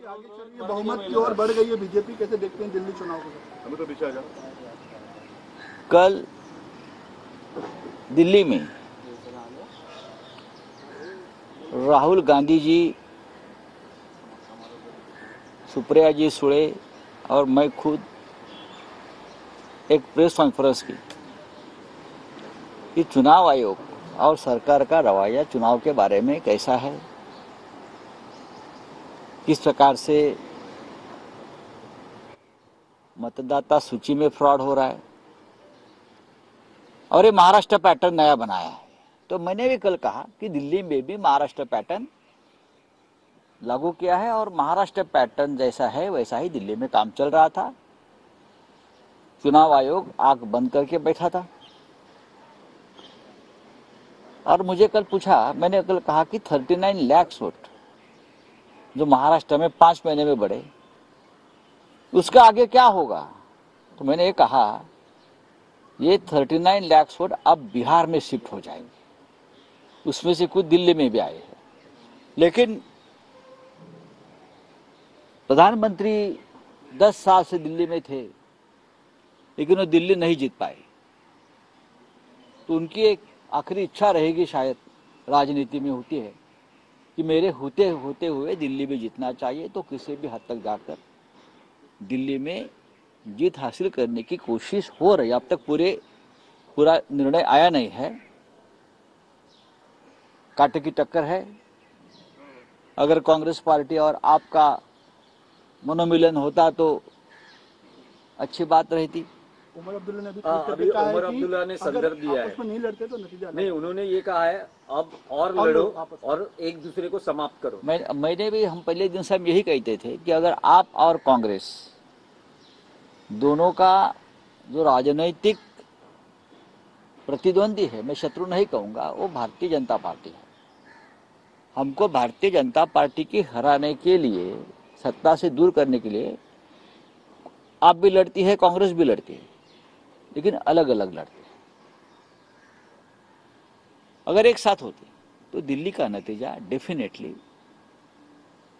आगे चल रही है, बहुमत की ओर बढ़ गई है बीजेपी, कैसे देखते हैं दिल्ली चुनाव को? हमें तो पीछे आ जा। कल दिल्ली में राहुल गांधी जी, सुप्रिया जी सुळे और मैं खुद एक प्रेस कॉन्फ्रेंस की कि चुनाव आयोग और सरकार का रवैया चुनाव के बारे में कैसा है, किस प्रकार से मतदाता सूची में फ्रॉड हो रहा है और ये महाराष्ट्र पैटर्न नया बनाया है। तो मैंने भी कल कहा कि दिल्ली में भी महाराष्ट्र पैटर्न लागू किया है और महाराष्ट्र पैटर्न जैसा है वैसा ही दिल्ली में काम चल रहा था। चुनाव आयोग आंख बंद करके बैठा था और मुझे कल पूछा, मैंने कल कहा कि 39 लाख वोट जो महाराष्ट्र में 5 महीने में बढ़े, उसका आगे क्या होगा? तो मैंने ये कहा, ये 39 लाख वोट अब बिहार में शिफ्ट हो जाएंगे, उसमें से कुछ दिल्ली में भी आए हैं। लेकिन प्रधानमंत्री 10 साल से दिल्ली में थे, लेकिन वो दिल्ली नहीं जीत पाए। तो उनकी एक आखिरी इच्छा रहेगी, शायद राजनीति में होती है, कि मेरे होते हुए दिल्ली में जीतना चाहिए। तो किसी भी हद तक जाकर दिल्ली में जीत हासिल करने की कोशिश हो रही है। अब तक पूरा निर्णय आया नहीं है, कांटे की टक्कर है। अगर कांग्रेस पार्टी और आपका मनोमिलन होता तो अच्छी बात रहती। उमर अब्दुल्ला ने अभी उमर अब्दुल्ला ने संदर्भ दिया है, नहीं लड़ते तो नतीजा नहीं, उन्होंने ये कहा है अब और लड़ो और एक दूसरे को समाप्त करो। मैंने भी, हम पहले दिन से हम यही कहते थे कि अगर आप और कांग्रेस दोनों का जो राजनीतिक प्रतिद्वंदी है, मैं शत्रु नहीं कहूंगा, वो भारतीय जनता पार्टी है। हमको भारतीय जनता पार्टी की हराने के लिए, सत्ता से दूर करने के लिए आप भी लड़ती है, कांग्रेस भी लड़ती है, लेकिन अलग अलग लड़ते हैं। अगर एक साथ होते तो दिल्ली का नतीजा डेफिनेटली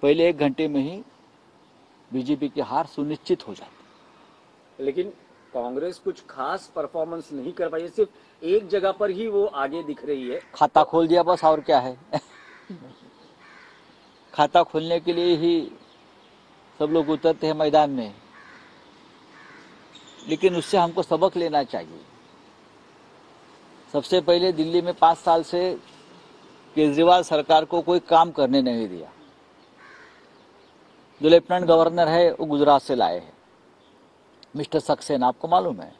पहले 1 घंटे में ही बीजेपी की हार सुनिश्चित हो जाती। लेकिन कांग्रेस कुछ खास परफॉर्मेंस नहीं कर पाई, सिर्फ एक जगह पर ही वो आगे दिख रही है। खाता खोल दिया बस, और क्या है। खाता खोलने के लिए ही सब लोग उतरते हैं मैदान में, लेकिन उससे हमको सबक लेना चाहिए। सबसे पहले दिल्ली में 5 साल से केजरीवाल सरकार को कोई काम करने नहीं दिया। जो लेफ्टिनेंट गवर्नर है वो गुजरात से लाए हैं, मिस्टर सक्सेना, आपको मालूम है।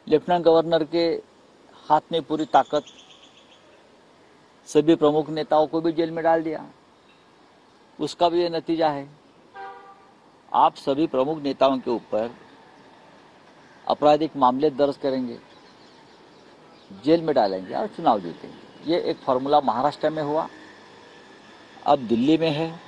लेफ्टिनेंट गवर्नर के हाथ में पूरी ताकत, सभी प्रमुख नेताओं को भी जेल में डाल दिया। उसका भी ये नतीजा है। आप सभी प्रमुख नेताओं के ऊपर आपराधिक मामले दर्ज करेंगे, जेल में डालेंगे और चुनाव जीतेंगे। ये एक फॉर्मूला महाराष्ट्र में हुआ, अब दिल्ली में है,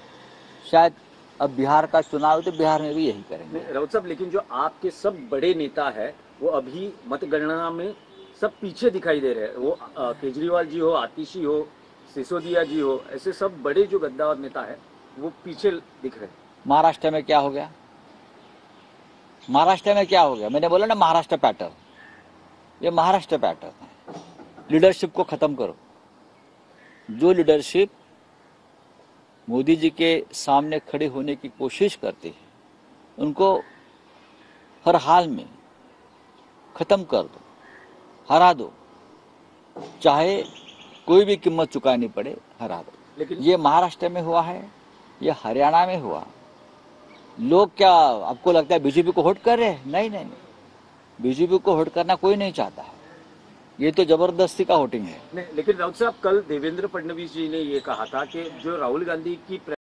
शायद अब बिहार का चुनाव तो बिहार में भी यही करेंगे। राउत साहब, लेकिन जो आपके सब बड़े नेता है वो अभी मतगणना में सब पीछे दिखाई दे रहे हैं। वो केजरीवाल जी हो, आतिशी हो, सिसोदिया जी हो, ऐसे सब बड़े जो गद्दार नेता है वो पीछे दिख रहे हैं। महाराष्ट्र में क्या हो गया? महाराष्ट्र में क्या हो गया? मैंने बोला ना, महाराष्ट्र पैटर्न, ये महाराष्ट्र पैटर्न है। लीडरशिप को खत्म करो। जो लीडरशिप मोदी जी के सामने खड़े होने की कोशिश करती है, उनको हर हाल में खत्म कर दो, हरा दो, चाहे कोई भी कीमत चुकानी पड़े, हरा दो। लेकिन ये महाराष्ट्र में हुआ है, ये हरियाणा में हुआ। लोग क्या आपको लगता है बीजेपी को वोट कर रहे हैं? नहीं नहीं, बीजेपी को वोट करना कोई नहीं चाहता है। ये तो जबरदस्ती का वोटिंग है। लेकिन राउत साहब, कल देवेंद्र फडणवीस जी ने ये कहा था कि जो राहुल गांधी की